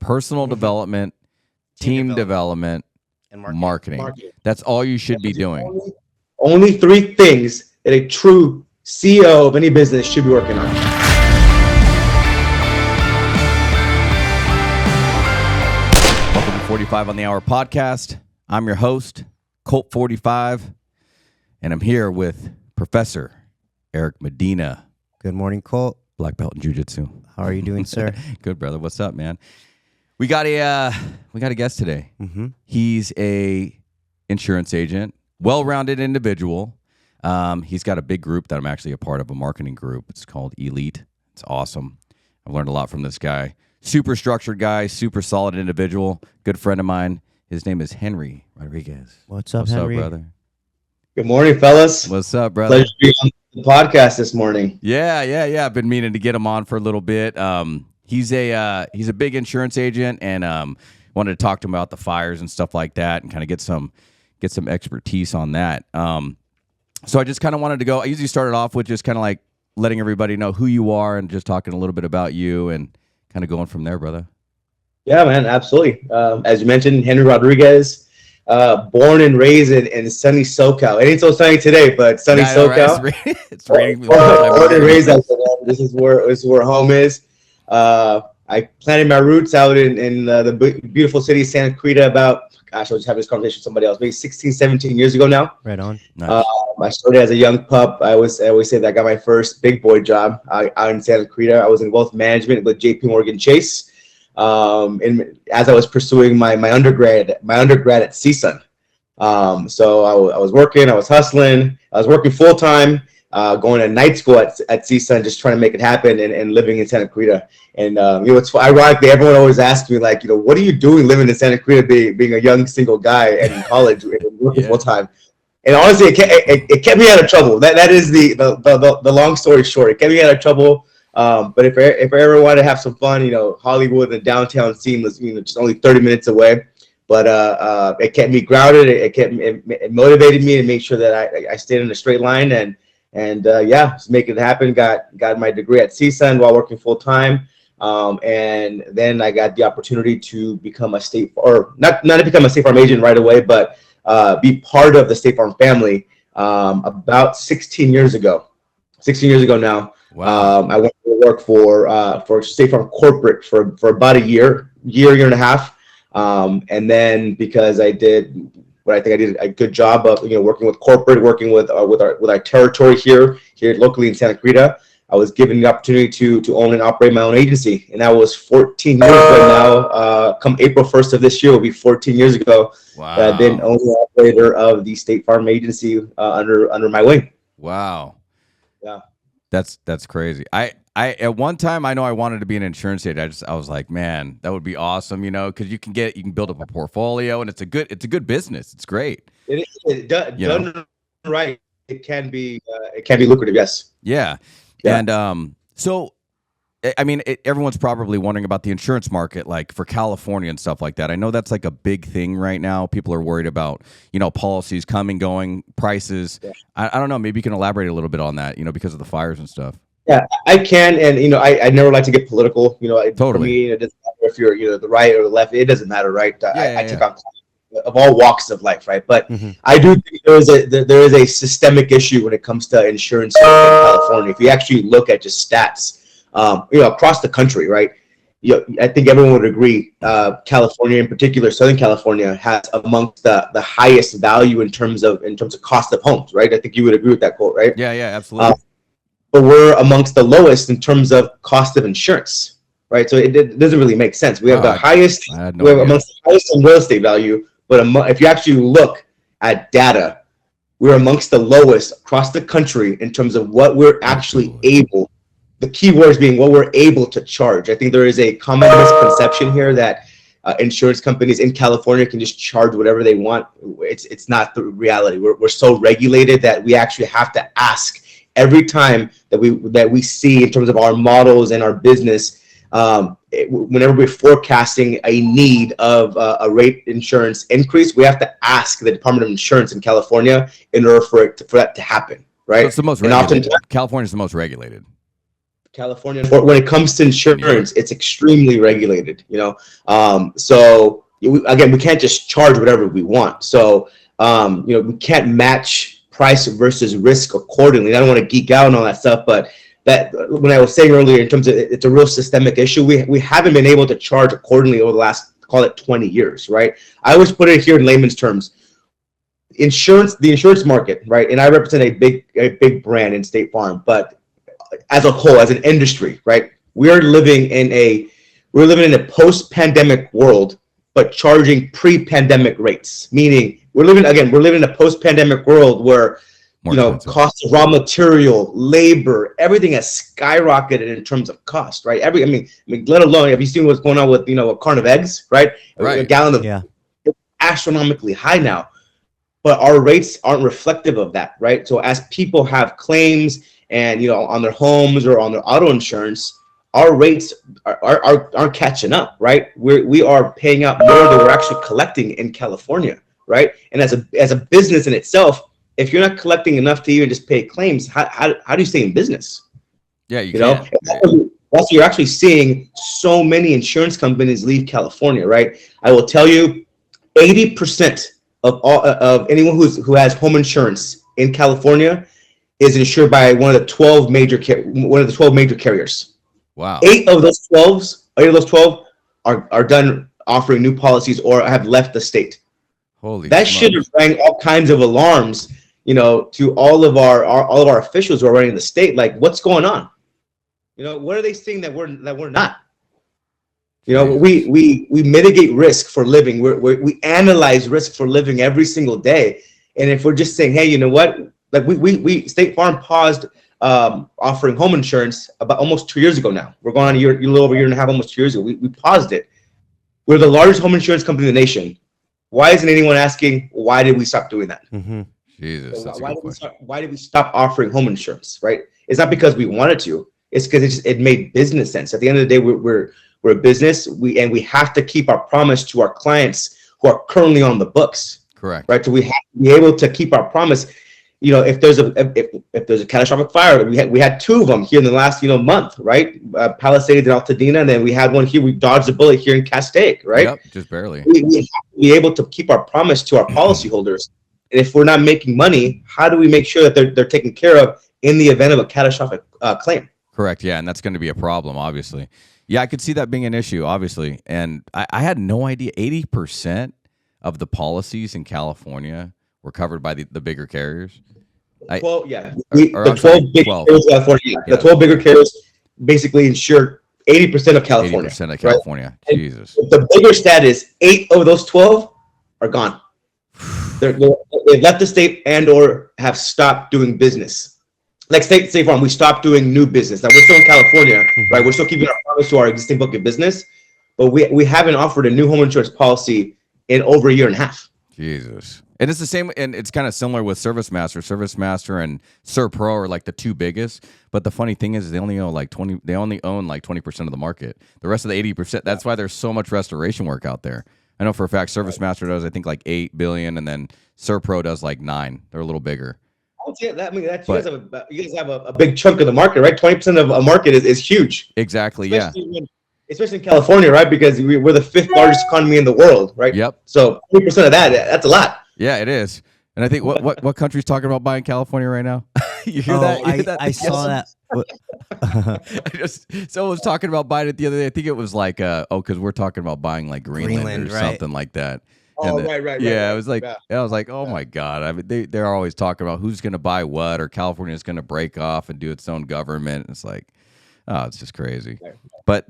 personal development, team development, and marketing. That's all you should be doing. Only three things that a true CEO of any business should be working on. Welcome to 45 on the Hour podcast. I'm your host, Colt 45, and I'm here with Professor Erik Medina. Good morning, Colt. Black belt in jiu-jitsu. How are you doing, sir? Good, brother. What's up, man? We got a guest today. Mm-hmm. He's a insurance agent, well-rounded individual. He's got a big group that I'm actually a part of, a marketing group. It's called Elite. It's awesome. I've learned a lot from this guy. Super structured guy, super solid individual, good friend of mine. His name is Henry Rodriguez. What's up, Henry? Brother? Good morning, fellas. What's up, brother? Pleasure to be on the podcast this morning. Yeah. I've been meaning to get him on for a little bit. He's a big insurance agent, and wanted to talk to him about the fires and stuff like that, and kind of get some expertise on that. So I just kind of wanted to go. I usually started off with just kind of like letting everybody know who you are and just talking a little bit about you and kind of going from there, brother. Yeah, man, absolutely. As you mentioned, Henry Rodriguez, born and raised in sunny SoCal. It ain't so sunny today, but sunny SoCal. Right. It's raining. Born and raised out there. This is where home is. I planted my roots out in the beautiful city of Santa Clarita about, gosh, I was just having this conversation with somebody else, maybe 16, 17 years ago now. Right on. Nice. I started as a young pup. I always say that I got my first big boy job out in Santa Clarita. I was in wealth management with JP Morgan Chase. And as I was pursuing my undergrad at CSUN. So I was working, I was hustling, I was working full time, going to night school at CSUN, just trying to make it happen, and living in Santa Clarita. And it's ironically, everyone always asks me, like, what are you doing living in Santa Clarita, being a young single guy and in college and working full time? And honestly, it kept me out of trouble. That is the long story short. It kept me out of trouble. But if I ever wanted to have some fun, Hollywood and the downtown scene was just only 30 minutes away. But it kept me grounded. It motivated me to make sure that I stayed in a straight line and just make it happen. Got my degree at CSUN while working full time. And then I got the opportunity to become not to become a State Farm agent right away, but be part of the State Farm family about 16 years ago. 16 years ago now. Wow. I went to work for State Farm corporate for about a year and a half. And then because I did what I think I did a good job of, working with corporate, working with our territory here locally in Santa Clarita, I was given the opportunity to own and operate my own agency. And that was 14 years ago now. Come April 1st of this year will be 14 years ago. Wow. That I've been owner and operator of the State Farm agency under my wing. Wow. Yeah. That's crazy. I at one time I know I wanted to be an insurance agent. I was like, man, that would be awesome, because you can build up a portfolio, and it's a good business. It's great. Done right. It can be lucrative. Yes. Yeah. And so I mean, everyone's probably wondering about the insurance market, like for California and stuff like that. I know that's like a big thing right now. People are worried about, policies coming, going, prices. Yeah. I don't know. Maybe you can elaborate a little bit on that, because of the fires and stuff. Yeah, I can. And, I never like to get political. Totally. For me, it doesn't matter if you're, the right or the left. It doesn't matter, right? I take on of all walks of life, right? But I do think there is a systemic issue when it comes to insurance in California. If you actually look at just stats, across the country, right? I think everyone would agree. California, in particular, Southern California, has amongst the highest value in terms of cost of homes, right? I think you would agree with that quote, right? Yeah, absolutely. But we're amongst the lowest in terms of cost of insurance, right? So it doesn't really make sense. We have the highest. We have amongst the highest in real estate value, but if you actually look at data, we're amongst the lowest across the country in terms of what we're actually able. The key words being what we're able to charge. I think there is a common misconception here that insurance companies in California can just charge whatever they want. It's not the reality. We're so regulated that we actually have to ask every time that we see in terms of our models and our business. Whenever we're forecasting a need of a rate insurance increase, we have to ask the Department of Insurance in California in order for that to happen. Right? So it's the most regulated. California is the most regulated. California, when it comes to insurance, it's extremely regulated, so again, we can't just charge whatever we want. So, we can't match price versus risk accordingly. I don't want to geek out and all that stuff, but that when I was saying earlier, in terms of it's a real systemic issue, we haven't been able to charge accordingly over the last, call it 20 years, right? I always put it here in layman's terms. The insurance market, right? And I represent a big brand in State Farm, but as a whole, as an industry, right? We're living in a post-pandemic world, but charging pre-pandemic rates. Meaning we're living in a post-pandemic world where cost of raw material, labor, everything has skyrocketed in terms of cost, right? Let alone, have you seen what's going on with a carton of eggs, right? A gallon of astronomically high now. But our rates aren't reflective of that, right? So as people have claims and on their homes or on their auto insurance, our rates aren't catching up, right? We are paying out more than we're actually collecting in California, right? And as a business in itself, if you're not collecting enough to even just pay claims, how do you stay in business? Yeah, you can't. Also, you're actually seeing so many insurance companies leave California, right? I will tell you, 80% of anyone who has home insurance in California is insured by one of the 12 major carriers. Wow. 8 of those 12 are done offering new policies or have left the state. Holy that should have rang all kinds of alarms, to all of our officials who are running the state. Like, what's going on? What are they seeing that we're not? We mitigate risk for living. We analyze risk for living every single day. And if we're just saying, hey, you know what? Like we State Farm paused offering home insurance about almost 2 years ago now. We're going on a little over a year and a half, almost 2 years ago. We paused it. We're the largest home insurance company in the nation. Why isn't anyone asking, why did we stop doing that? Mm-hmm. Jesus, that's a good question. Why did we stop offering home insurance, right? It's not because we wanted to. It's because it made business sense. At the end of the day, we're a business. We have to keep our promise to our clients who are currently on the books. Correct. Right. So we have to be able to keep our promise. If there's a catastrophic fire, we had 2 of them here in the last month, right? Palisades and Altadena, and then we had one here. We dodged a bullet here in Castaic, right? Yep, just barely. We have to be able to keep our promise to our policyholders. And if we're not making money, how do we make sure that they're taken care of in the event of a catastrophic claim? Correct. Yeah, and that's going to be a problem, obviously. Yeah, I could see that being an issue, obviously. And I had no idea 80% of the policies in California were covered by the bigger carriers. The 12 big carriers in California. The 12 bigger carriers basically insure 80% of California. 80% of California. Right? Jesus. And the bigger stat is 8 of those 12 are gone. They've left the state and or have stopped doing business. Like State Farm, we stopped doing new business. Now we're still in California, right? We're still keeping our promise to our existing book of business, but we haven't offered a new home insurance policy in over a year and a half. Jesus. And it's the same, and it's kind of similar with ServiceMaster. ServiceMaster and SerPro are like the 2 biggest. But the funny thing is, they only own like 20% of the market. The rest of the 80%. That's why there's so much restoration work out there. I know for a fact ServiceMaster does, I think, like $8 billion, and then SerPro does like $9 billion. They're a little bigger. I would say that. You guys have a big chunk of the market, right? 20% of a market is huge. Exactly. Especially in California, right? Because we're the 5th largest economy in the world, right? Yep. So 20% of that's a lot. Yeah, it is. And I think what country's talking about buying California right now? You hear that? I saw that. Someone was talking about buying it the other day. I think it was like, because we're talking about buying like Greenland or something like that. Oh, right. Yeah, it was like, I was like, oh my God. I mean, they're always talking about who's going to buy what, or California's going to break off and do its own government. It's like, oh, it's just crazy. But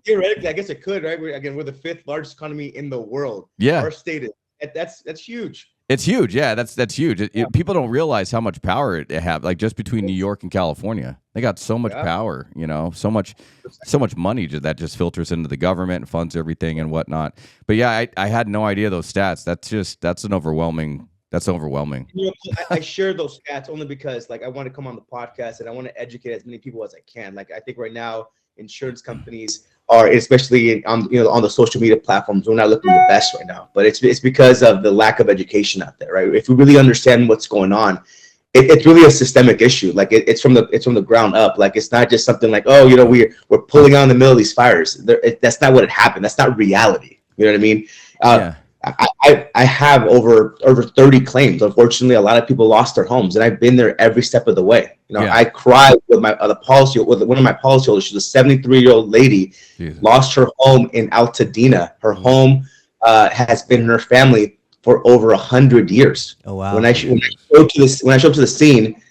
theoretically, I guess it could, right? We're the 5th largest economy in the world. Yeah, our state is. That's huge. It's huge. Yeah, that's huge. People don't realize how much power it have. Like just between New York and California, they got so much power. So much money that just filters into the government and funds everything and whatnot. But yeah, I had no idea those stats. That's overwhelming. I share those stats only because I want to come on the podcast and I want to educate as many people as I can. I think right now insurance companies are, especially on the social media platforms, we're not looking the best right now. But it's because of the lack of education out there, right? If we really understand what's going on, it's really a systemic issue. Like it's from the ground up. Like it's not just something like, oh, we're pulling out in the middle of these fires. That's not what it happened. That's not reality. You know what I mean? Yeah. I have over 30 claims. Unfortunately, a lot of people lost their homes, and I've been there every step of the way. I cried with one of my policyholders. She's a 73-year-old lady, lost her home in Altadena. Her home has been in her family for over 100 years. Oh wow! When I showed up to the scene,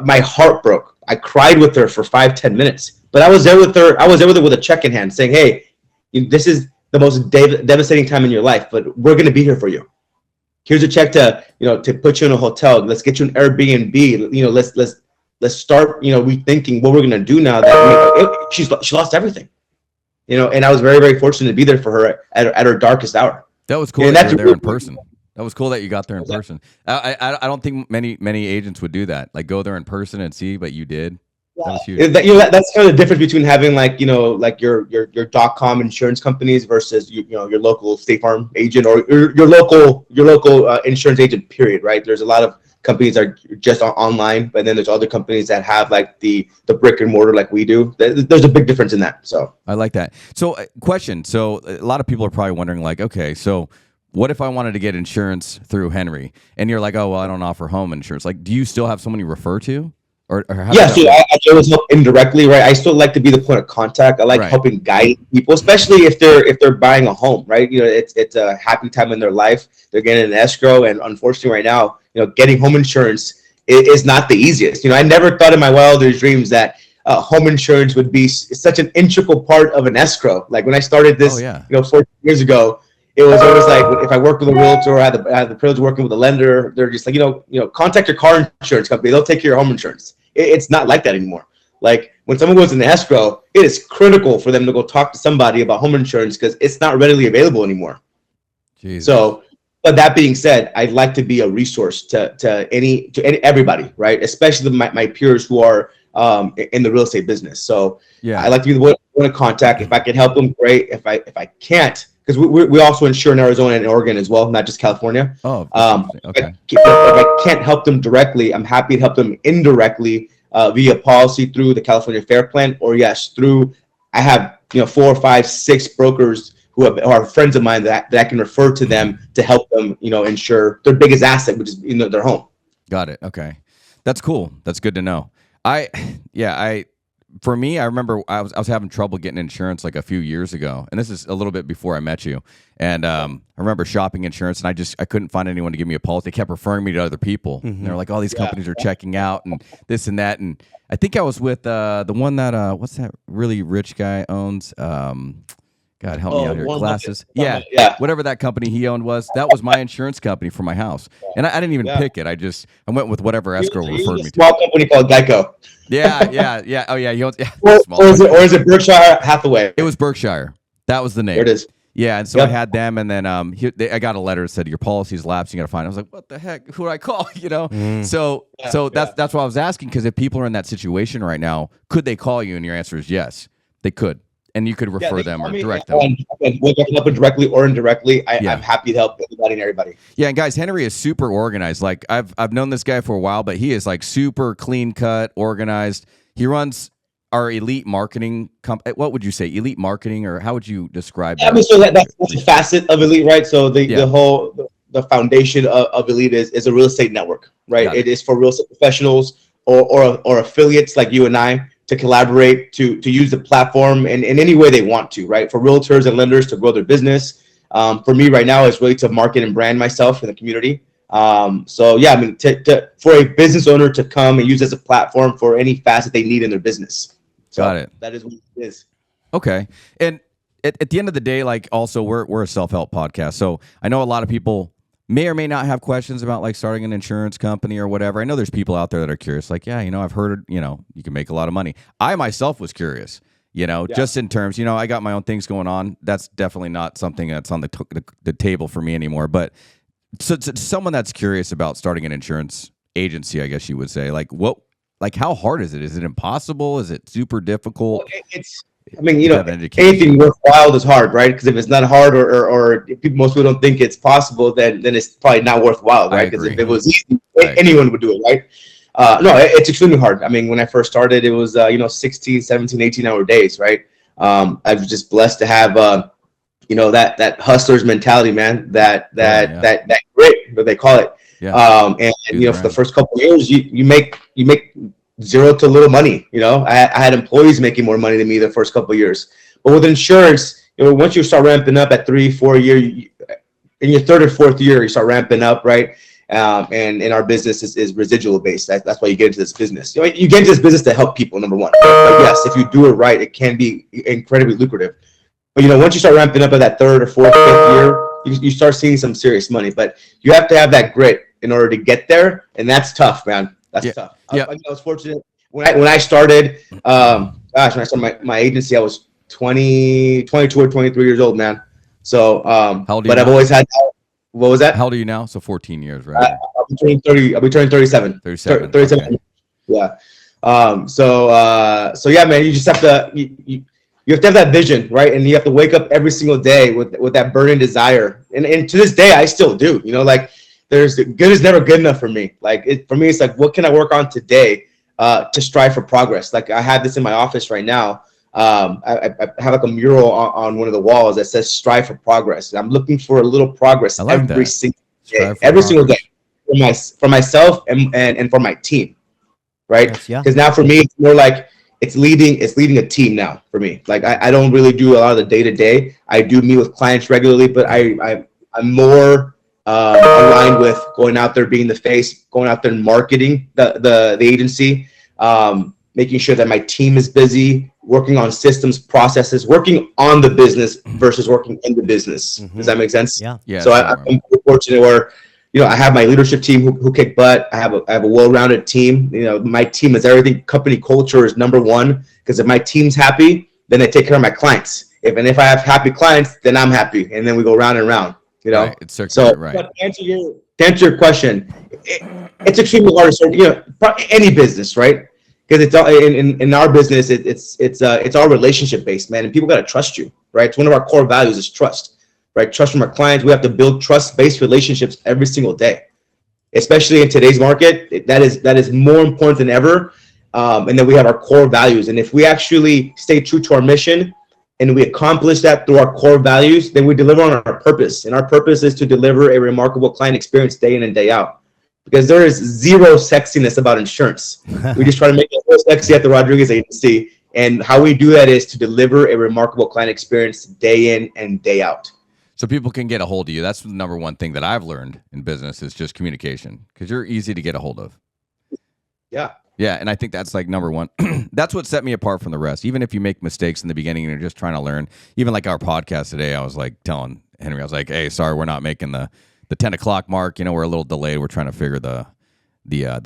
my heart broke. I cried with her for 5-10 minutes, but I was there with her. I was there with her with a check in hand, saying, "Hey, this is the most devastating time in your life, but we're going to be here for you. Here's a check to put you in a hotel. Let's get you an Airbnb. Let's start rethinking what we're going to do now that she lost everything. And I was very, very fortunate to be there for her at her darkest hour. That was cool that you were there in person. That was cool that you got there in person. I don't think many agents would do that. Like go there in person and see, but you did. That was huge. That's kind of the difference between having your .com insurance companies versus your local State Farm agent or your local insurance agent. Period. Right? There's a lot of companies that are just online, but then there's other companies that have like the brick and mortar like we do. There's a big difference in that. So I like that. So question. So a lot of people are probably wondering like, okay, so what if I wanted to get insurance through Henry? And you're like, oh, well, I don't offer home insurance. Like, do you still have someone you refer to? Or yeah, so I always help indirectly, right? I still like to be the point of contact. I like helping guide people, especially if they're buying a home, right? It's a happy time in their life. They're getting an escrow, and unfortunately, right now, getting home insurance is not the easiest. I never thought in my wildest dreams that home insurance would be such an integral part of an escrow. Like when I started this, 14 years ago, it was always like if I worked with a realtor or I had the privilege of working with a lender, they're just like, contact your car insurance company. They'll take care of your home insurance. It's not like that anymore. Like when someone goes into escrow, it is critical for them to go talk to somebody about home insurance because it's not readily available anymore. Jesus. So, but that being said, I'd like to be a resource to everybody, right? Especially my peers who are in the real estate business. So I like to be the one to contact. If I can help them, great. If I can't, because we also insure in Arizona and Oregon as well, not just California. Oh, okay. If I can't help them directly, I'm happy to help them indirectly via policy through the California Fair Plan, or through I have 4, 5, 6 brokers who are friends of mine that I can refer to them to help them insure their biggest asset, which is their home. Got it. Okay, that's cool. That's good to know. For me, I remember I was having trouble getting insurance like a few years ago, and this is a little bit before I met you. And I remember shopping insurance, and I couldn't find anyone to give me a policy. They kept referring me to other people. Mm-hmm. And they're like, "All these companies are checking out, and this and that." And I think I was with the one that what's that really rich guy owns? God help me out here. Glasses. Yeah. Whatever that company he owned was. That was my insurance company for my house. And I didn't even pick it. I went with whatever escrow referred me to. Small company called Geico. Yeah. Oh, yeah. He owns, or is it Berkshire Hathaway? It was Berkshire. That was the name. There it is. Yeah, and so I had them, and then I got a letter that said your policy's lapsed. You got to find. I was like, what the heck? Who do I call? So that's why I was asking, because if people are in that situation right now, could they call you? And your answer is yes, they could, and you could refer them or direct them. Whether I can help it directly or indirectly, I'm happy to help anybody and everybody. Yeah, and guys, Henry is super organized. Like I've known this guy for a while, but he is like super clean cut, organized. He runs our elite marketing what would you say? Elite marketing, or how would you describe that? I mean, so that's a facet of elite, right? So the foundation of elite is a real estate network, right? It is for real estate professionals or affiliates like you and I to collaborate, to use the platform in any way they want to, right? For realtors and lenders to grow their business. For me right now, it's really to market and brand myself in the community. For a business owner to come and use as a platform for any facet they need in their business. So got it. That is what it is. Okay. And at the end of the day, like also we're a self-help podcast. So I know a lot of people may or may not have questions about like starting an insurance company or whatever. I know there's people out there that are curious, like, I've heard, you can make a lot of money. I myself was curious, just in terms, I got my own things going on. That's definitely not something that's on the table for me anymore. But so someone that's curious about starting an insurance agency, I guess you would say, like how hard is it? Is it impossible? Is it super difficult? I mean, You have an education. anything worthwhile is hard, right? Because if it's not hard, or if most people don't think it's possible, then it's probably not worthwhile, right? Because if agree. it was easy, Right. anyone would do it, right? No, it's extremely hard. I mean, when I first started, it was 16, 17, 18-hour days, right? I was just blessed to have that hustler's mentality, man. That grit, what they call it. Yeah. And Do the for the grind. first couple of years, you make zero to little money. I had employees making more money than me the first couple of years. But with insurance, once you start ramping up at 3-4 year, in your third or fourth year, you start ramping up, right? And in our business is residual based. That's why you get into this business. You get into this business to help people, number one. But yes, if you do it right, it can be incredibly lucrative. But once you start ramping up at that third or fourth, fifth year, you start seeing some serious money. But you have to have that grit in order to get there, and that's tough, man. That's tough. I was fortunate when I started. When I started my agency, I was 22 or 23 years old, man. So, How old are but you I've now? always had. What was that? How old are you now? So 14 years, right? I'll be turning 30. I'll be turning 37. 37. 37. Okay. Yeah. So yeah, man. You just have to. You have to have that vision, right? And you have to wake up every single day with that burning desire. And to this day, I still do. There's good is never good enough for me. For me, it's like, what can I work on today to strive for progress? Like, I have this in my office right now. I have like a mural on one of the walls that says "Strive for Progress." And I'm looking for a little progress every single day, single day for myself and for my team, right? Because now for me, it's more like it's leading a team now for me. Like, I don't really do a lot of the day to day. I do meet with clients regularly, but I'm more aligned with going out there, being the face, going out there and marketing the agency, making sure that my team is busy, working on systems, processes, working on the business versus working in the business. Mm-hmm. Does that make sense? Yeah. So I'm fortunate where, I have my leadership team who kick butt. I have a well-rounded team. My team is everything. Company culture is number one, because if my team's happy, then I take care of my clients. If I have happy clients, then I'm happy, and then we go round and round. Right. It's circular, right. But to answer your question, it's extremely hard to start. Any business, right? Because it's all in our business. It's all relationship based, man, and people got to trust you, right? It's one of our core values is trust, right? Trust from our clients. We have to build trust based relationships every single day, especially in today's market. That is more important than ever. And then we have our core values, and if we actually stay true to our mission and we accomplish that through our core values, then we deliver on our purpose. And our purpose is to deliver a remarkable client experience day in and day out. Because there is zero sexiness about insurance. We just try to make it more sexy at the Rodriguez Agency. And how we do that is to deliver a remarkable client experience day in and day out. So people can get a hold of you. That's the number one thing that I've learned in business is just communication, because you're easy to get a hold of. Yeah. Yeah, and I think that's like number one. That's what set me apart from the rest. Even if you make mistakes in the beginning and you're just trying to learn, even like our podcast today, I was like telling Henry, I was like, hey, sorry, we're not making the 10 o'clock mark. We're a little delayed. We're trying to figure the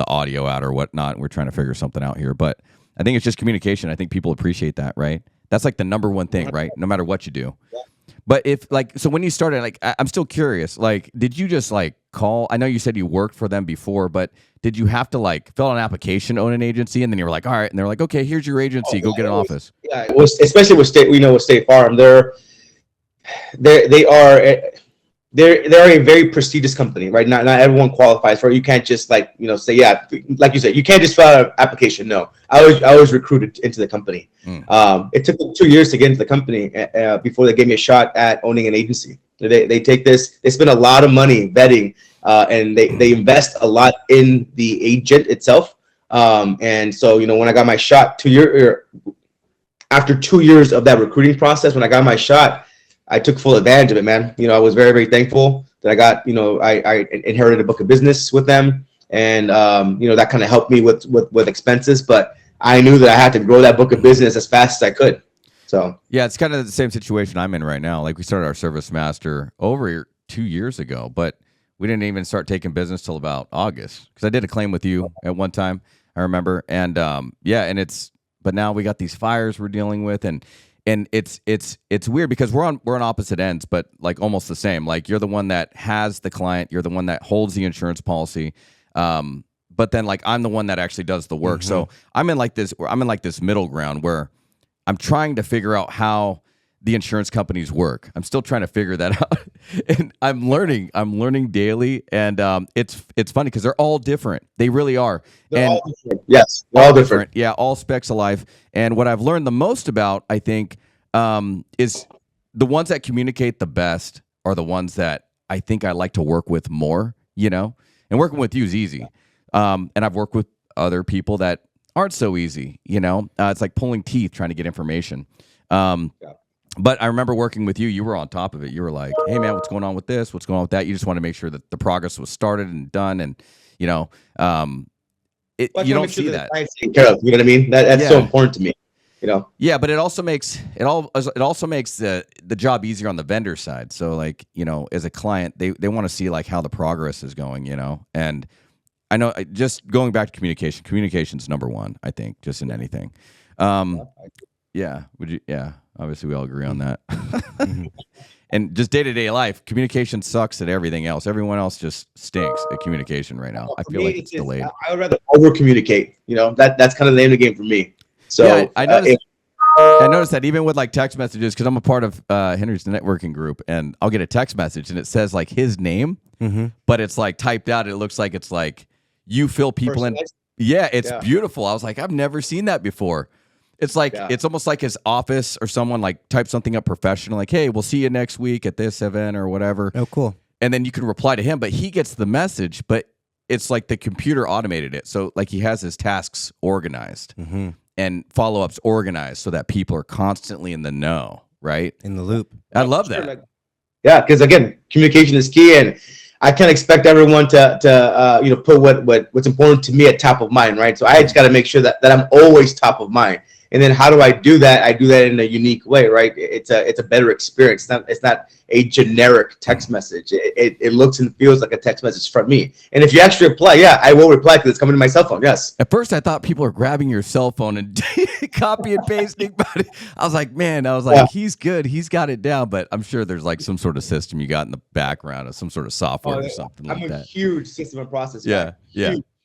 audio out or whatnot. We're trying to figure something out here. But I think it's just communication. I think people appreciate that, right? That's like the number one thing, right? No matter what you do. Yeah. But so when you started, I'm still curious, did you just call? I know you said you worked for them before, but did you have to fill out an application, own an agency, and then you were like, all right, and they're like, okay, here's your agency, go get an office. Yeah, it was, especially with State Farm, they're a very prestigious company, right? Not everyone qualifies for it. You can't just say, yeah, like you said, you can't just fill out an application. No, I was recruited into the company. It took 2 years to get into the company before they gave me a shot at owning an agency. They take this, they spend a lot of money vetting, and they invest a lot in the agent itself. And so, when I got my shot after 2 years of that recruiting process, when I got my shot, I took full advantage of it, man. I was very, very thankful that I got, I inherited a book of business with them, and that kind of helped me with expenses. But I knew that I had to grow that book of business as fast as I could. So yeah, it's kind of the same situation I'm in right now. We started our Service Master over 2 years ago, but we didn't even start taking business till about August, because I did a claim with you at one time, I remember. And but now we got these fires we're dealing with, and it's weird because we're on opposite ends, but almost the same. You're the one that has the client, you're the one that holds the insurance policy, but then I'm the one that actually does the work. Mm-hmm. So I'm in this middle ground where I'm trying to figure out how the insurance companies work. I'm still trying to figure that out, and I'm learning daily, and it's funny because they're all different. They really are. They're all different. Yes, they're all different. Yeah, all specs alike. And what I've learned the most about, I think, is the ones that communicate the best are the ones that I think I like to work with more. And working with you is easy. And I've worked with other people that aren't so easy. It's like pulling teeth trying to get information. But I remember working with you. You were on top of it. You were like, "Hey, man, what's going on with this? What's going on with that?" You just want to make sure that the progress was started and done. And you don't see that. Taken care of, you know what I mean? That's so important to me. Yeah, but it also makes the job easier on the vendor side. So like, as a client, they want to see like how the progress is going. And I know just going back to communication's number one. I think just in anything. Yeah. Would you? Yeah. Obviously, we all agree on that. And just day-to-day life, communication sucks at everything else. Everyone else just stinks at communication right now. I feel like it's delayed. I would rather over-communicate. That's kind of the name of the game for me. So yeah, I noticed that even with like text messages, because I'm a part of Henry's networking group, and I'll get a text message and it says like his name, but it's like typed out. It looks like it's like you fill people in. Yeah, it's beautiful. I was like, I've never seen that before. It's like it's almost like his office or someone like type something up professional, like, "Hey, we'll see you next week at this event or whatever." Oh, cool. And then you can reply to him, but he gets the message, but it's like the computer automated it. So like he has his tasks organized and follow-ups organized so that people are constantly in the know, right? In the loop. I love that. Yeah, because again, communication is key, and I can't expect everyone to put what's important to me at top of mind, right? So I just got to make sure that I'm always top of mind. And then how do I do that? I do that in a unique way, right? It's a better experience. It's not a generic text message. It looks and feels like a text message from me. And if you actually reply, I will reply because it's coming to my cell phone. Yes. At first, I thought people were grabbing your cell phone and copy and pasting. But I was like, he's good. He's got it down. But I'm sure there's like some sort of system you got in the background of some sort of software or something like that. I'm a huge system and process. Yeah.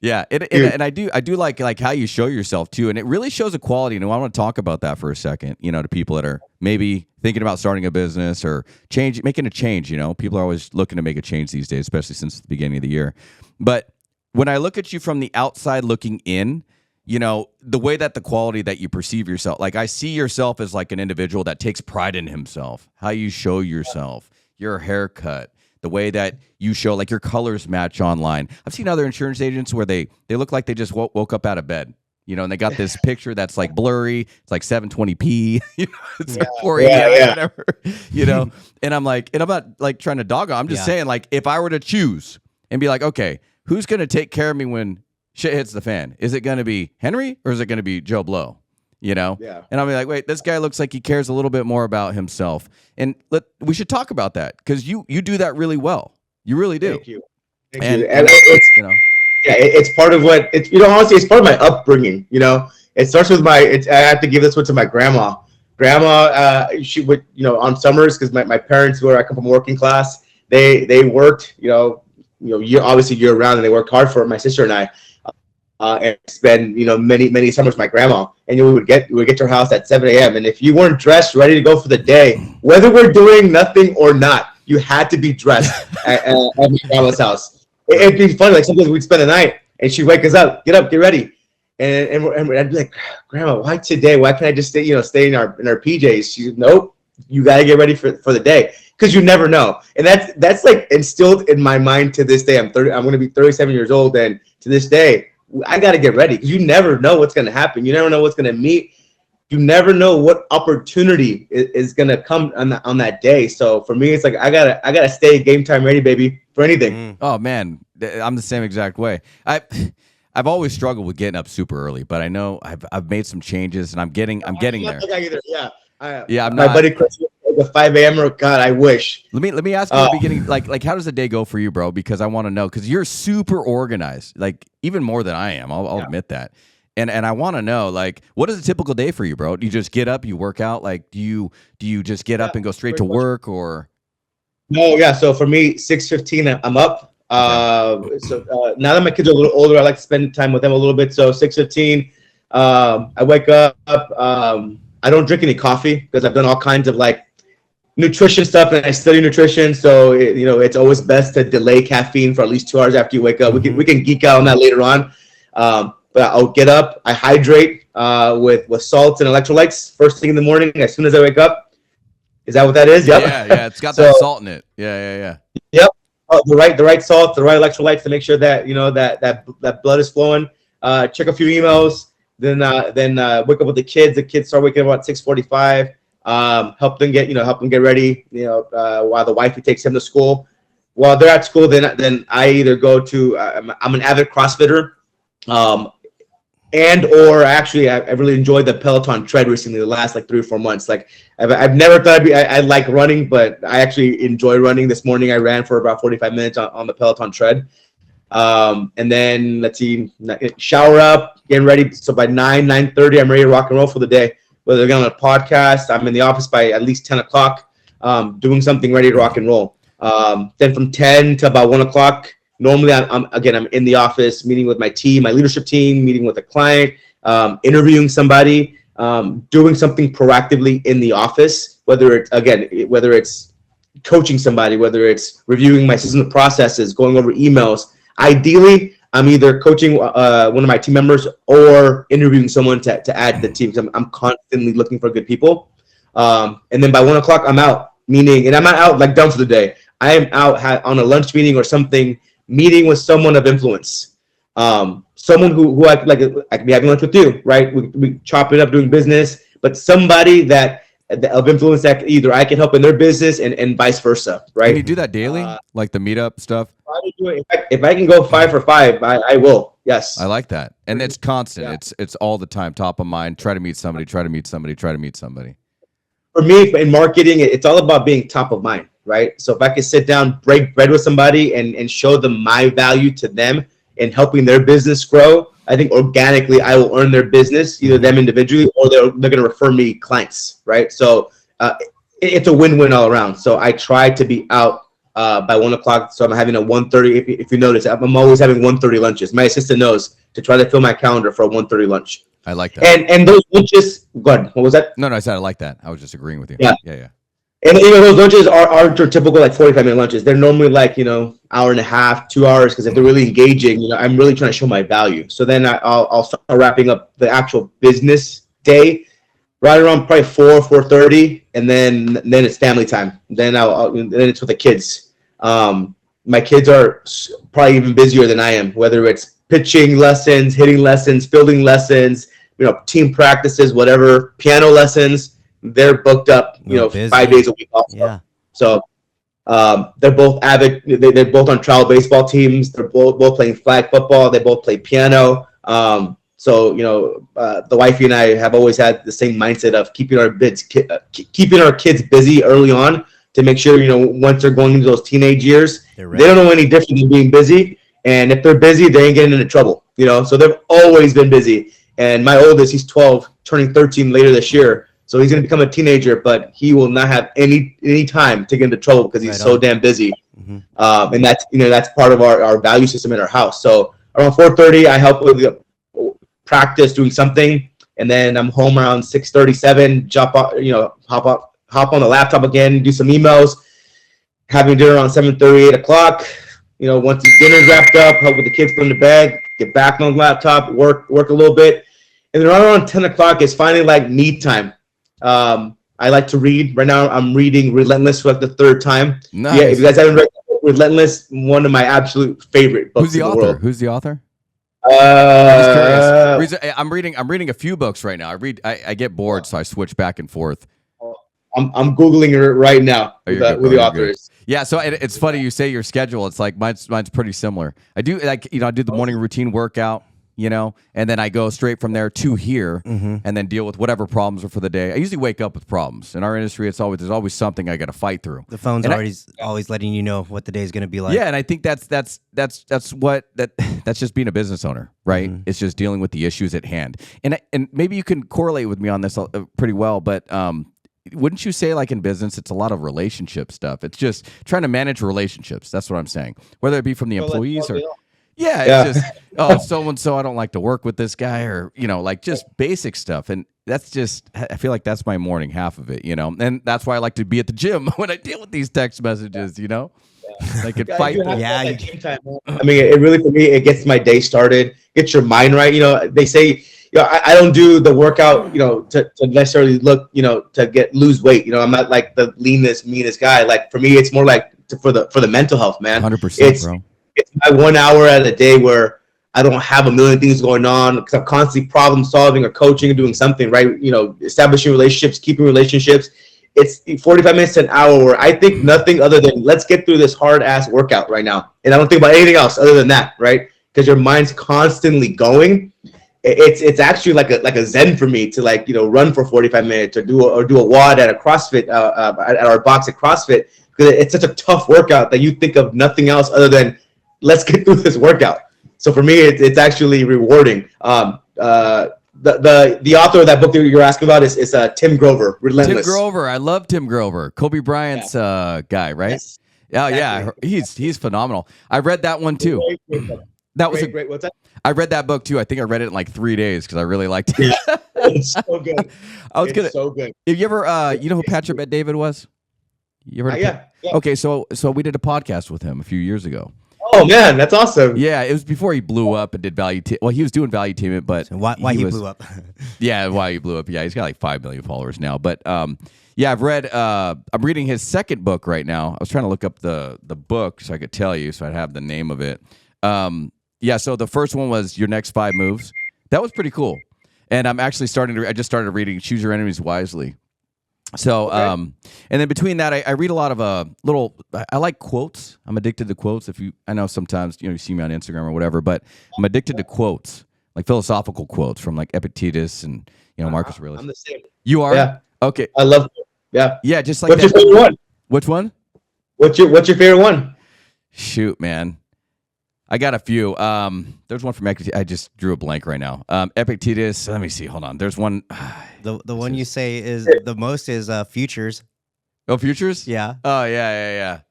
Yeah, and I do like how you show yourself too, and it really shows a quality. And I want to talk about that for a second. To people that are maybe thinking about starting a business or making a change. People are always looking to make a change these days, especially since the beginning of the year. But when I look at you from the outside looking in, the way that the quality that you perceive yourself, like I see yourself as like an individual that takes pride in himself, how you show yourself, your haircut. The way that you show, like your colors match online. I've seen other insurance agents where they look like they just woke up out of bed, and they got this picture that's like blurry. It's like 720p, it's like 480, whatever, And I'm not like trying to dog on. I'm just saying, like, if I were to choose and be like, okay, who's going to take care of me when shit hits the fan? Is it going to be Henry or is it going to be Joe Blow? Yeah. And I'll be like, wait, this guy looks like he cares a little bit more about himself. And we should talk about that because you do that really well. You really do. Thank you. And it's part of what it's, honestly, it's part of my upbringing. It starts with I have to give this one to my grandma. She would, on summers, because my parents I come from working class, they worked, obviously year round, and they worked hard for it, my sister and I. And spend many summers with my grandma, and we would get to her house at 7 a.m. And if you weren't dressed, ready to go for the day, whether we're doing nothing or not, you had to be dressed at my grandma's house. It'd be funny, like sometimes we'd spend the night, and she'd wake us up, get up, get ready, and I'd be like, Grandma, why today? Why can't I just stay in our PJs? She's nope, you got to get ready for the day. Because you never know, and that's like instilled in my mind to this day. I'm going to be 37 years old, and to this day, I got to get ready because you never know what's going to happen. You never know what's going to meet. You never know what opportunity is going to come on that day. So for me, it's like I gotta stay game time ready, baby, for anything. Oh man, I'm the same exact way. I've always struggled with getting up super early, but I know I've made some changes and I'm getting there. Yeah, I'm not. My buddy Chris, the 5 a.m. or God, I wish. Let me ask you at the beginning, like how does the day go for you, bro? Because I want to know, because you're super organized, like even more than I am. I'll admit that. And I want to know, like, what is a typical day for you, bro? Do you just get up, you work out? Like, do you just get up and go straight to work, or? No, yeah. So for me, 6:15, I'm up. So now that my kids are a little older, I like to spend time with them a little bit. So 6:15, I wake up. I don't drink any coffee because I've done all kinds of like nutrition stuff and I study nutrition. So, it's always best to delay caffeine for at least 2 hours after you wake up. We can geek out on that later on. But I'll get up, I hydrate with salts and electrolytes first thing in the morning as soon as I wake up. Is that what that is? Yep. Yeah. It's got that salt in it. Yeah. Yep. The right salt, the right electrolytes to make sure that that blood is flowing. Check a few emails, then wake up with the kids. The kids start waking up about 6:45. Help them get ready. While the wifey takes them to school. While they're at school, then I either go to. I'm an avid CrossFitter, or actually I really enjoyed the Peloton tread recently. The last like 3 or 4 months. Like I've never thought I like running, but I actually enjoy running. This morning I ran for about 45 minutes on the Peloton tread. And then let's see, shower up, getting ready. So by 9:30, I'm ready to rock and roll for the day. Whether they're on a podcast, I'm in the office by at least 10 o'clock, doing something ready to rock and roll. Then from 10 to about 1 o'clock, normally I'm in the office, meeting with my team, my leadership team, meeting with a client, interviewing somebody, doing something proactively in the office, whether it's coaching somebody, whether it's reviewing my system processes, going over emails. Ideally, I'm either coaching one of my team members or interviewing someone to add to the team. I'm constantly looking for good people. And then by 1 o'clock, I'm out. And I'm not out like done for the day. I am out on a lunch meeting or something, meeting with someone of influence. Someone who I could be having lunch with you, right? We chop it up doing business, but somebody that of influence that either I can help in their business and vice versa, right? Can you do that daily, like the meetup stuff? If I can go 5 for 5, I will. Yes, I like that, and it's constant. Yeah. It's all the time, top of mind. Try to meet somebody. For me, in marketing, it's all about being top of mind, right? So if I can sit down, break bread with somebody, and show them my value to them and helping their business grow, I think organically I will earn their business, either them individually or they're going to refer me clients, right? So it's a win-win all around. So I try to be out by 1 o'clock. So I'm having a 1:30. If you notice, I'm always having 1:30 lunches. My assistant knows to try to fill my calendar for a 1:30 lunch. I like that. And those lunches, go ahead. What was that? No, I said I like that. I was just agreeing with you. Yeah. And those lunches aren't your typical like 45-minute lunches. They're normally like hour and a half, 2 hours, because if they're really engaging, I'm really trying to show my value. So then I'll start wrapping up the actual business day right around probably 4:30, and then it's family time. Then then it's with the kids. My kids are probably even busier than I am, whether it's pitching lessons, hitting lessons, fielding lessons, team practices, whatever, piano lessons. They're booked up, 5 days a week also. Yeah. So they're both avid. They're both on travel baseball teams. They're both playing flag football. They both play piano. So the wifey and I have always had the same mindset of keeping our kids busy early on to make sure once they're going into those teenage years, they don't know any different than being busy. And if they're busy, they ain't getting into trouble. So they've always been busy. And my oldest, he's 12, turning 13 later this year. So he's going to become a teenager, but he will not have any time to get into trouble because he's so damn busy. Mm-hmm. And that's part of our value system in our house. So around 4:30, I help with practice doing something, and then I'm home around 6:37. Hop on the laptop again, do some emails, having dinner around 7:30, 8 o'clock. Once the dinner's wrapped up, help with the kids going to bed, get back on the laptop, work a little bit, and then right around 10 o'clock is finally like me time. I like to read. Right now, I'm reading Relentless for like the third time. Nice. Yeah, if you guys haven't read Relentless, one of my absolute favorite books in the world. Who's the author? I'm just curious. I'm reading a few books right now. I get bored, so I switch back and forth. I'm Googling it right now who the author is. Yeah, so it's funny you say your schedule. It's like mine's pretty similar. I do I do the morning routine workout, and then I go straight from there to here, and then deal with whatever problems are for the day. I usually wake up with problems. In our industry, there's always something I got to fight through. The phone's always letting you know what the day's going to be like. Yeah, and I think that's just being a business owner, right? Mm-hmm. It's just dealing with the issues at hand. And maybe you can correlate with me on this pretty well, but wouldn't you say, like in business, it's a lot of relationship stuff? It's just trying to manage relationships. That's what I'm saying. Whether it be from the employees or Yeah, Yeah. it's just, oh, so and so, I don't like to work with this guy, or like just basic stuff. And that's just, I feel like that's my morning half of it, and that's why I like to be at the gym when I deal with these text messages. I could fight. You have to Yeah, have that gym time, man. I mean, it really, for me, it gets my day started, gets your mind right. They say, I don't do the workout, to necessarily look, to lose weight. I'm not like the leanest, meanest guy. Like for me, it's more like for the mental health, man. 100%, bro. It's my 1 hour at a day where I don't have a million things going on because I'm constantly problem solving or coaching or doing something, right? Establishing relationships, keeping relationships. It's 45 minutes to an hour where I think nothing other than let's get through this hard ass workout right now. And I don't think about anything else other than that, right? Because your mind's constantly going. It's actually like a zen for me to run for 45 minutes or do a WOD at a CrossFit at our box at CrossFit, because it's such a tough workout that you think of nothing else other than let's get through this workout. So for me, it's actually rewarding. The author of that book that you're asking about is Tim Grover, Relentless. Tim Grover, I love Tim Grover, Kobe Bryant's guy, right? Yes. Oh Exactly. yeah, he's phenomenal. I read that one too. That was Great. What's that? I read that book too. I think I read it in like 3 days because I really liked it. Yeah, it's so good. It's so good. Have you ever, you know who Patrick Bet David was? You ever? Yeah. Okay, so we did a podcast with him a few years ago. Oh man, that's awesome. Yeah, it was before he blew up and did value. Well, he was doing value teaming, but So why he blew up? Yeah, why he blew up. Yeah, he's got like 5 million followers now. But yeah, I've read. I'm reading his second book right now. I was trying to look up the book so I could tell you, so I'd have the name of it. Yeah, so the first one was Your Next 5 Moves. That was pretty cool. And I'm actually I just started reading Choose Your Enemies Wisely. So, Okay. and then between that, I read a lot of I like quotes. I'm addicted to quotes. I know sometimes, you see me on Instagram or whatever, but I'm addicted to quotes, like philosophical quotes from like Epictetus and, Marcus Aurelius. I'm the same. You are? Yeah. Okay. I love it. Yeah. Yeah, just like What's that. your favorite one? Which one? What's your favorite one? Shoot, man. I got a few. There's one from Epictetus. I just drew a blank right now. Epictetus. Let me see. Hold on. There's one. The one you say is the most is Futures. Oh, Futures? Yeah. Oh, yeah.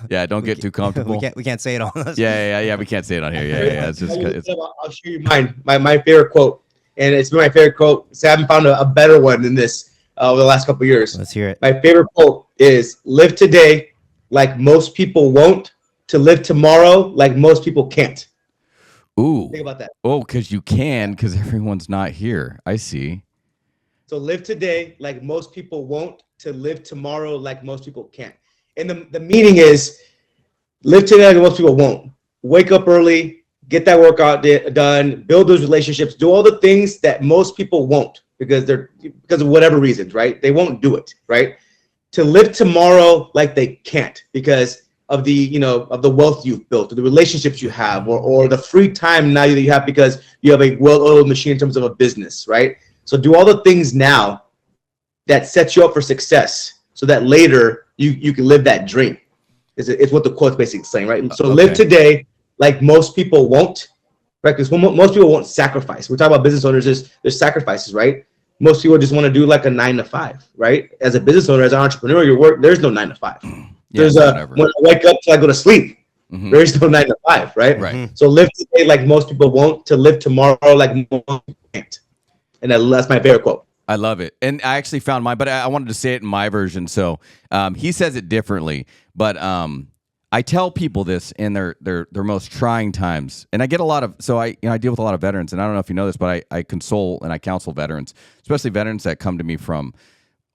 Yeah, don't get too comfortable. We can't say it on this. Yeah. We can't say it on here. Yeah. It's just. I'll show you mine. My favorite quote, and it's been my favorite quote. So I haven't found a better one than this over the last couple of years. Let's hear it. My favorite quote is "Live today like most people won't, to live tomorrow like most people can't." Ooh. Think about that. Oh, because everyone's not here. I see. So live today like most people won't, to live tomorrow like most people can't. And the meaning is live today like most people won't. Wake up early, get that workout done, build those relationships, do all the things that most people won't because of whatever reasons, right? They won't do it, right? To live tomorrow like they can't because of the wealth you've built, or the relationships you have, or the free time now that you have because you have a well-oiled machine in terms of a business, right? So do all the things now that sets you up for success so that later you can live that dream. It's what the quote's basically saying, right? So live today like most people won't, right? Because most people won't sacrifice. We're talking about business owners, there's sacrifices, right? Most people just want to do like a 9 to 5, right? As a business owner, as an entrepreneur, there's no 9 to 5. There's when I wake up till I go to sleep. Mm-hmm. There is no 9 to 5, right? Right. So live today like most people won't, to live tomorrow like most people can't. And that's my favorite quote. I love it. And I actually found mine, but I wanted to say it in my version. So he says it differently, but I tell people this in their most trying times. And I get a lot of, so I deal with a lot of veterans, and I don't know if you know this, but I console and I counsel veterans, especially veterans that come to me from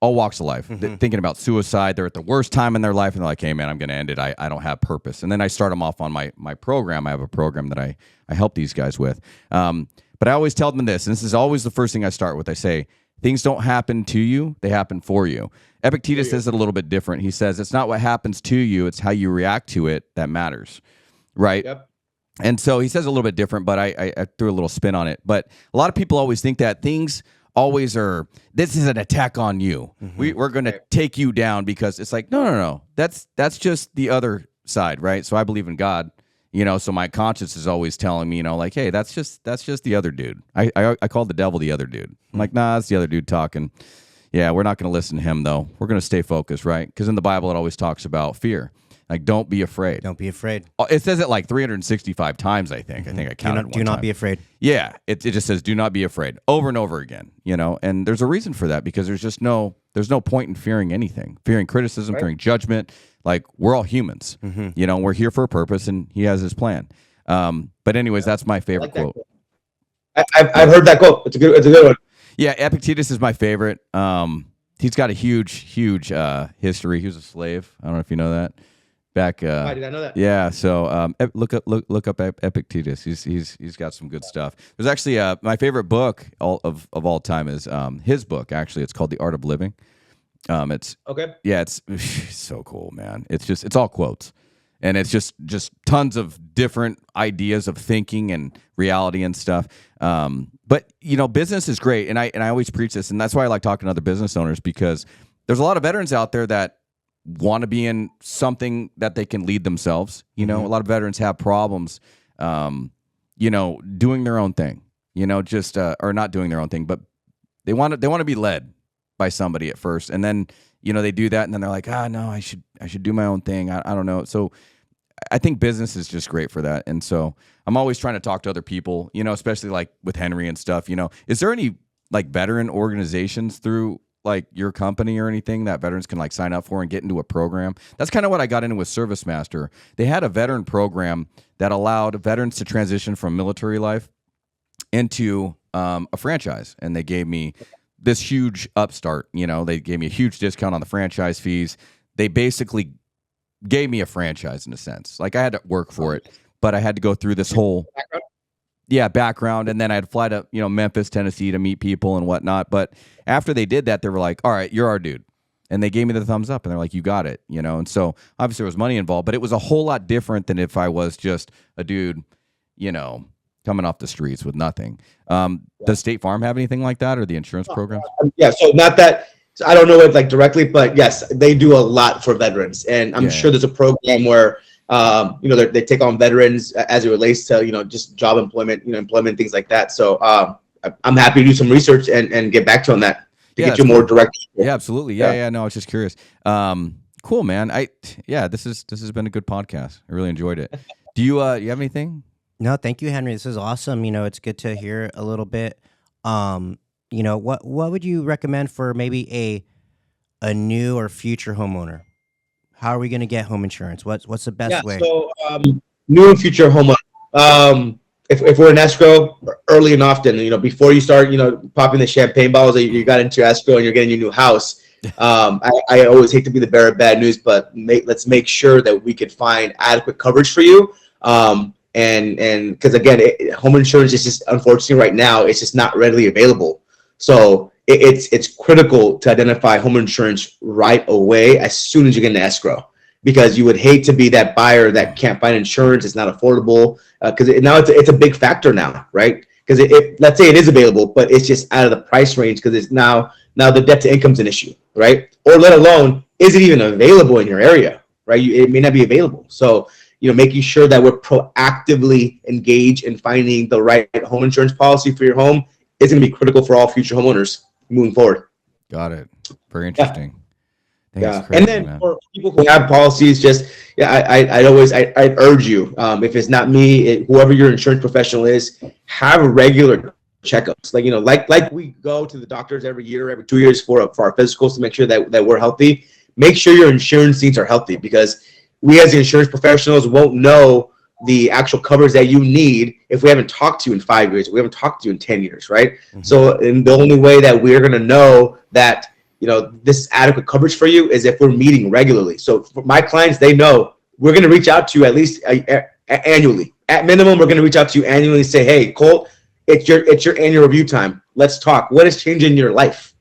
all walks of life, thinking about suicide. They're at the worst time in their life, and they're like, hey man, I'm going to end it. I don't have purpose. And then I start them off on my program. I have a program that I help these guys with. But I always tell them this, and this is always the first thing I start with. I say, things don't happen to you, they happen for you. Epictetus says it a little bit different. He says, it's not what happens to you, it's how you react to it that matters, right? Yep. And so he says a little bit different, but I threw a little spin on it. But a lot of people always think that things always are, this is an attack on you. Mm-hmm. We're going to take you down, because it's like, no. That's just the other side, right? So I believe in God. So my conscience is always telling me, like, hey, that's just the other dude. I call the devil the other dude. I'm like, nah, it's the other dude talking. Yeah, we're not going to listen to him, though. We're going to stay focused, right? Because in the Bible, it always talks about fear. Like, don't be afraid. Don't be afraid. It says it like 365 times, I think. I think I counted Do not be afraid. Yeah, it just says do not be afraid over and over again, and there's a reason for that, because there's no point in fearing anything, fearing criticism, fearing judgment. Like, we're all humans, we're here for a purpose, and he has his plan. But anyways, that's my favorite quote. I've heard that quote. It's a good one. Yeah, Epictetus is my favorite. He's got a huge history. He was a slave. I don't know if you know that. Back, I did not know that. Yeah, so look up Epictetus. He's got some good stuff. There's actually my favorite book of all time is his book. Actually, it's called The Art of Living. It's okay. Yeah, it's so cool, man. It's all quotes, and it's just tons of different ideas of thinking and reality and stuff. But business is great, and I always preach this, and that's why I like talking to other business owners, because there's a lot of veterans out there that want to be in something that they can lead themselves. A lot of veterans have problems, doing their own thing, or not doing their own thing, but they want to be led by somebody at first. And then, they do that, and then they're like, no, I should do my own thing. I don't know. So I think business is just great for that. And so I'm always trying to talk to other people, especially like with Henry and stuff. Is there any like veteran organizations through like your company or anything that veterans can like sign up for and get into a program? That's kind of what I got into with Service Master. They had a veteran program that allowed veterans to transition from military life into a franchise, and they gave me this huge upstart. They gave me a huge discount on the franchise fees. They basically gave me a franchise in a sense. Like, I had to work for it, but I had to go through this whole background, and then I'd fly to Memphis, Tennessee to meet people and whatnot. But after they did that, they were like, all right, you're our dude. And they gave me the thumbs up, and they're like, you got it. And so obviously there was money involved, but it was a whole lot different than if I was just a dude, coming off the streets with nothing. Does State Farm have anything like that, or the insurance programs? Yeah, so not that, so I don't know it like directly, but yes, they do a lot for veterans, and I'm sure there's a program where they take on veterans as it relates to just job employment, employment, things like that. So I'm happy to do some research and get back to you on that to get you more direct. Yeah, absolutely. Yeah. No, I was just curious. Cool, man. This has been a good podcast. I really enjoyed it. Do you have anything? No, thank you, Henry. This is awesome. It's good to hear a little bit. What would you recommend for maybe a new or future homeowner? How are we going to get home insurance? What's the best way? So new and future homeowner. If we're in escrow early and often, before you start, popping the champagne bottles that you got into escrow and you're getting your new house. I always hate to be the bearer of bad news, but let's make sure that we could find adequate coverage for you. And because again, home insurance is just, unfortunately right now, it's just not readily available. So it's critical to identify home insurance right away as soon as you get into escrow, because you would hate to be that buyer that can't find insurance. It's not affordable, because now it's a big factor now, right? Because let's say it is available, but it's just out of the price range, because it's now the debt to income is an issue, right? Or let alone, is it even available in your area, right? It may not be available. So making sure that we're proactively engaged in finding the right home insurance policy for your home is going to be critical for all future homeowners moving forward. Got it. Very interesting. Yeah. Crazy, and then man, for people who have policies, I'd urge you, if it's not me, whoever your insurance professional is, have regular checkups. Like we go to the doctors every year, every 2 years for our physicals to make sure that we're healthy. Make sure your insurance needs are healthy, because we as the insurance professionals won't know the actual coverage that you need if we haven't talked to you in 5 years, if we haven't talked to you in 10 years, right? Mm-hmm. So and the only way that we're going to know that, this is adequate coverage for you is if we're meeting regularly. So for my clients, they know we're going to reach out to you at least annually. At minimum, we're going to reach out to you annually and say, hey, Colt, it's your annual review time. Let's talk. What has changed in your life?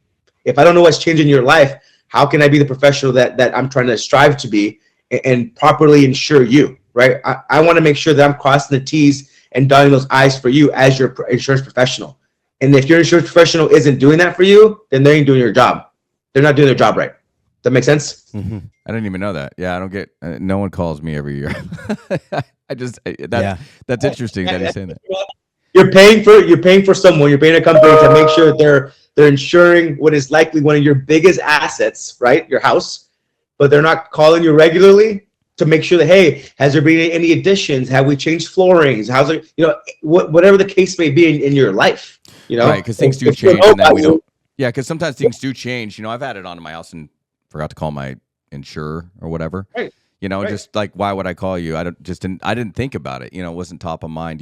If I don't know what's changed in your life, how can I be the professional that I'm trying to strive to be and properly insure you, right? I want to make sure that I'm crossing the T's and dotting those I's for you as your insurance professional. And if your insurance professional isn't doing that for you, then they ain't doing your job. They're not doing their job right. Does that make sense? Mm-hmm. I didn't even know that. Yeah, I don't get. No one calls me every year. That's interesting that he's saying that. You're paying for someone. You're paying a company to make sure that they're insuring what is likely one of your biggest assets, right? Your house, but they're not calling you regularly. to make sure that, hey, has there been any additions? Have we changed floorings? How's it, whatever the case may be in your life, Right, because things do change, and then we don't. Yeah, because sometimes things do change. I've had it onto my house and forgot to call my insurer or whatever. Right. Just like, why would I call you? I didn't think about it. It wasn't top of mind.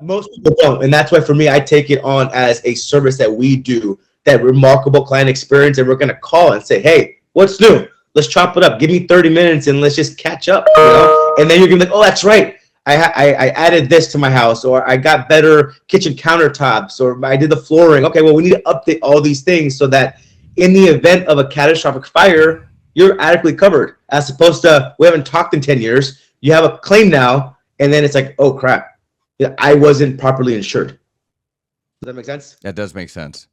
Most people don't, and that's why for me, I take it on as a service that we do, that remarkable client experience, and we're gonna call and say, hey, what's new? Let's chop it up. Give me 30 minutes and let's just catch up. And then you're gonna be like, oh, that's right. I added this to my house, or I got better kitchen countertops, or I did the flooring. Okay, well, we need to update all these things so that in the event of a catastrophic fire, you're adequately covered, as opposed to, we haven't talked in 10 years. You have a claim now, and then it's like, oh crap, I wasn't properly insured. Does that make sense? That does make sense.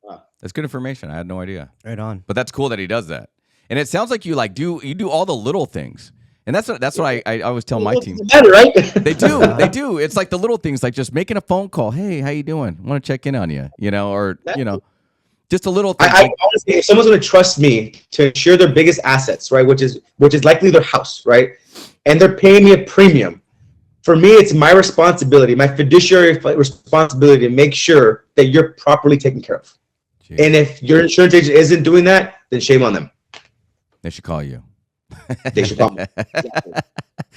Wow. That's good information. I had no idea. Right on. But that's cool that he does that. And it sounds like you do all the little things. And that's what I always tell my team. Matter, right? They do. It's like the little things, like just making a phone call. Hey, how you doing? Want to check in on you, just a little thing. I honestly, if someone's going to trust me to insure their biggest assets, right, which is likely their house, right, and they're paying me a premium, for me, it's my responsibility, my fiduciary responsibility to make sure that you're properly taken care of. Jeez. And if your insurance agent isn't doing that, then shame on them. They should call you. They should call me. Exactly.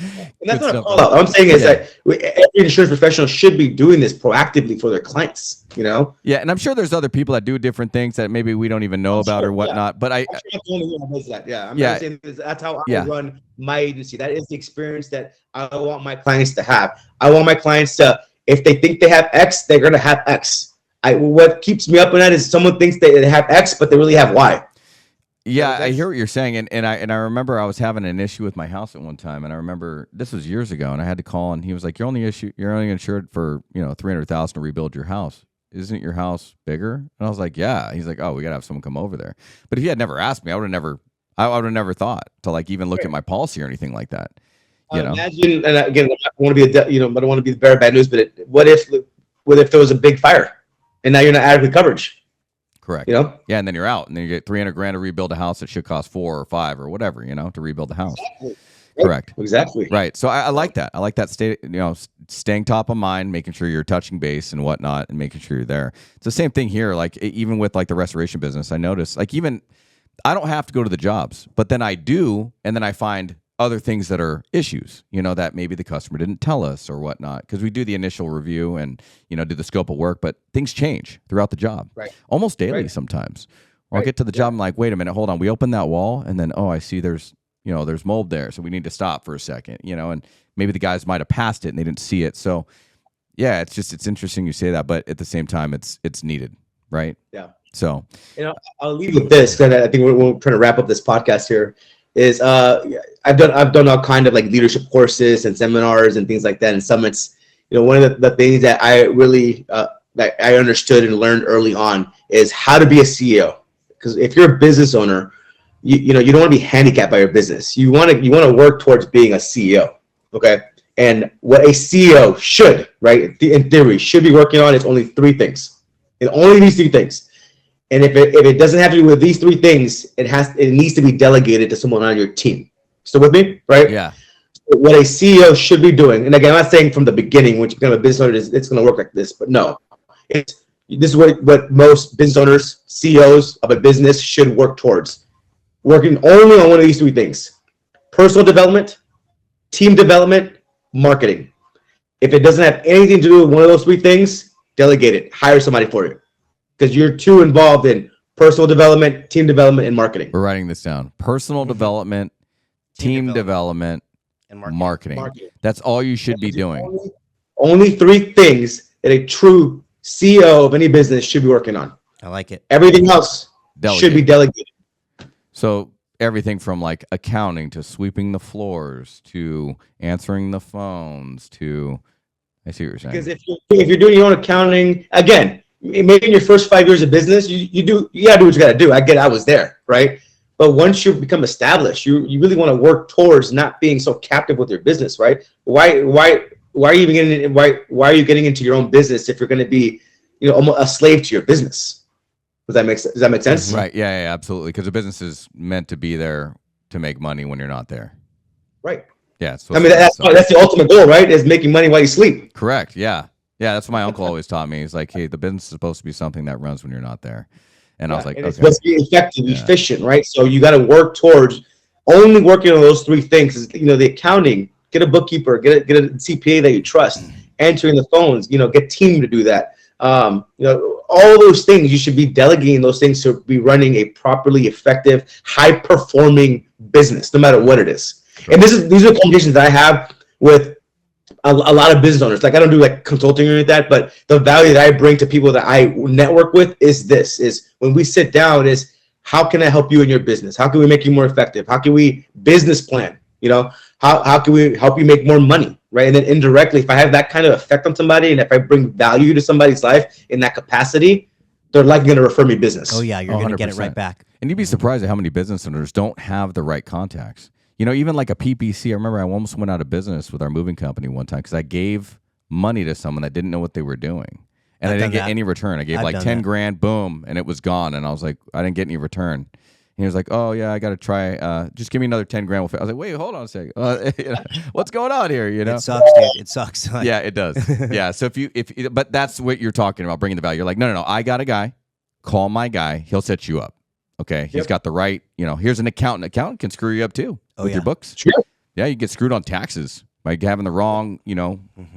And that's not a call out. What I'm saying is that every insurance professional should be doing this proactively for their clients, Yeah, and I'm sure there's other people that do different things that maybe we don't even know about or whatnot. Yeah. But I'm sure the only one who does that. Yeah, I'm saying that's how I run my agency. That is the experience that I want my clients to have. I want my clients to, if they think they have X, they're going to have X. What keeps me up on that is someone thinks they have X, but they really have Y. Yeah, I hear what you're saying, and I remember I was having an issue with my house at one time, and I remember this was years ago, and I had to call, and he was like, "You're only insured for $300,000 to rebuild your house. Isn't your house bigger?" And I was like, "Yeah." He's like, "Oh, we gotta have someone come over there." But if he had never asked me, I would have never thought to like even look at my policy or anything like that. Imagine, and again, I don't want to be I don't want to be the bearer of bad news, but what if there was a big fire, and now you're not adequately coverage? Correct. Yeah, and then you're out, and then you get $300,000 to rebuild a house that should cost $4 or $5 or whatever, to rebuild the house. Exactly. Correct. Exactly. Right. So I like that. I like that staying top of mind, making sure you're touching base and whatnot, and making sure you're there. It's the same thing here. Like even with like the restoration business, I noticed like even I don't have to go to the jobs, but then I do, and then I find other things that are issues, that maybe the customer didn't tell us or whatnot, because we do the initial review and, do the scope of work, but things change throughout the job, almost daily sometimes. Or I'll get to the job and like, wait a minute, hold on. We opened that wall and then, I see there's mold there. So we need to stop for a second, and maybe the guys might've passed it and they didn't see it. So yeah, it's interesting you say that, but at the same time, it's needed. Right. Yeah. So, I'll leave with this, because I think we're trying to wrap up this podcast here. Is I've done all kind of like leadership courses and seminars and things like that and summits. One of the things that I really that I understood and learned early on is how to be a CEO. Because if you're a business owner, you don't want to be handicapped by your business. You want to work towards being a CEO. Okay, and what a CEO should, right, in theory, should be working on is only three things. And only these three things. And if it doesn't have to do with these three things, it needs to be delegated to someone on your team. Still with me, right? Yeah. So what a CEO should be doing, and again, I'm not saying from the beginning when you become a business owner, it's going to work like this, but no, this is what most business owners, CEOs of a business should work towards. Working only on one of these three things: personal development, team development, marketing. If it doesn't have anything to do with one of those three things, delegate it. Hire somebody for it. Because you're too involved in personal development, team development, and marketing. We're writing this down. Personal development, team development, and marketing. That's all you should be doing. Only three things that a true CEO of any business should be working on. I like it. Everything else should be delegated. So everything from like accounting to sweeping the floors to answering the phones to, I see what you're saying. Because if you're doing your own accounting, again, maybe in your first 5 years of business, you gotta do what you gotta do. I was there, right? But once you become established, you really want to work towards not being so captive with your business, right? Why are you even why are you getting into your own business if you're going to be, almost a slave to your business? Does that make sense? Right. Yeah, absolutely. Because the business is meant to be there to make money when you're not there. Right. Yeah. I mean, that's the ultimate goal, right? Is making money while you sleep. Correct. Yeah. Yeah. That's what my uncle always taught me. He's like, hey, the business is supposed to be something that runs when you're not there. And I was like, and okay. it's supposed to be effective, efficient, right? So you got to work towards only working on those three things. Is, the accounting, get a bookkeeper, get a CPA that you trust, answering the phones, get team to do that. All those things, you should be delegating those things to be running a properly effective, high performing business, no matter what it is. Sure. And these are conversations that I have with a lot of business owners. Like, I don't do like consulting or anything like that, but the value that I bring to people that I network with is when we sit down is, how can I help you in your business? How can we make you more effective? How can we business plan? How can we help you make more money? Right. And then indirectly, if I have that kind of effect on somebody, and if I bring value to somebody's life in that capacity, they're likely going to refer me business. Oh yeah, you're going to get it right back. And you'd be surprised at how many business owners don't have the right contacts. Even like a PPC. I remember I almost went out of business with our moving company one time because I gave money to someone that didn't know what they were doing. And I didn't get any return. I gave like 10 grand, boom, and it was gone. And I was like, I didn't get any return. And he was like, oh yeah, I got to try. Just give me another 10 grand. I was like, wait, hold on a second. What's going on here? It sucks, dude. It sucks. Yeah, it does. Yeah. So but that's what you're talking about, bringing the value. You're like, no. I got a guy. Call my guy. He'll set you up. Okay. He's got the right, here's an accountant. Accountant can screw you up too with your books. Sure. Yeah. You get screwed on taxes by having the wrong,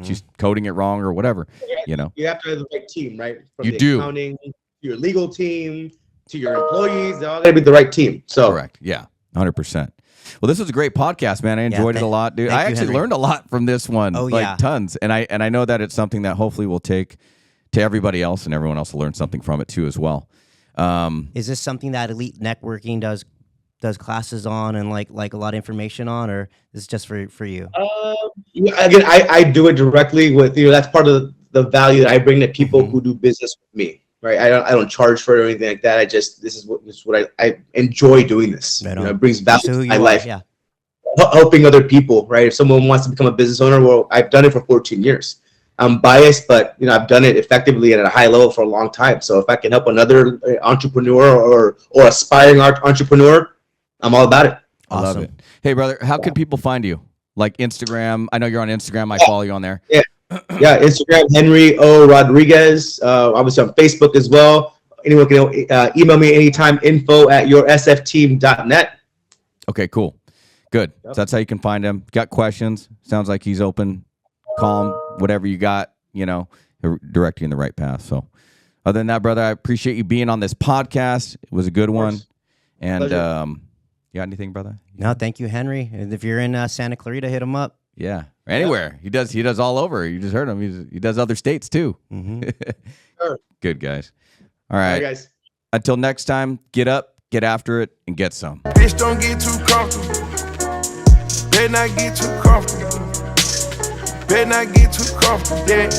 she's coding it wrong or whatever, You have to have the right team, right? From you the do. Accounting, to your legal team, to your employees, they all got to be the right team. So correct. Yeah. 100%. Well, this was a great podcast, man. I enjoyed it a lot, dude. I actually learned a lot from this one. Oh, like tons. And I know that it's something that hopefully will take to everybody else, and everyone else will learn something from it too as well. Is this something that Elite Networking does classes on and like a lot of information on, or is this just for you? Again, I do it directly with that's part of the value that I bring to people who do business with me. Right, I don't charge for it or anything like that. This is what I enjoy doing this. Right it brings value to my life. Yeah. Helping other people, right? If someone wants to become a business owner, well, I've done it for 14 years. I'm biased, but I've done it effectively and at a high level for a long time. So if I can help another entrepreneur or aspiring entrepreneur, I'm all about it. I love it. Hey, brother, how can people find you? Like Instagram? I know you're on Instagram. I follow you on there. Yeah, Instagram, Henry O. Rodriguez. Obviously on Facebook as well. Anyone can email me anytime, info@yoursfteam.net. Okay, cool. Good. So that's how you can find him. Got questions? Sounds like he's open. Call him. Whatever you got, he'll direct you in the right path. So other than that, brother, I appreciate you being on this podcast. It was a good one. And you got anything, brother? No, thank you, Henry. And if you're in Santa Clarita, hit him up. Yeah, anywhere. He does all over. You just heard him. He does other states too. Sure. Good, guys. All right, guys. Until next time, get up, get after it, and get some. Bitch, don't get too comfortable. Better not get too comfortable. Better not get too comfortable. Yeah.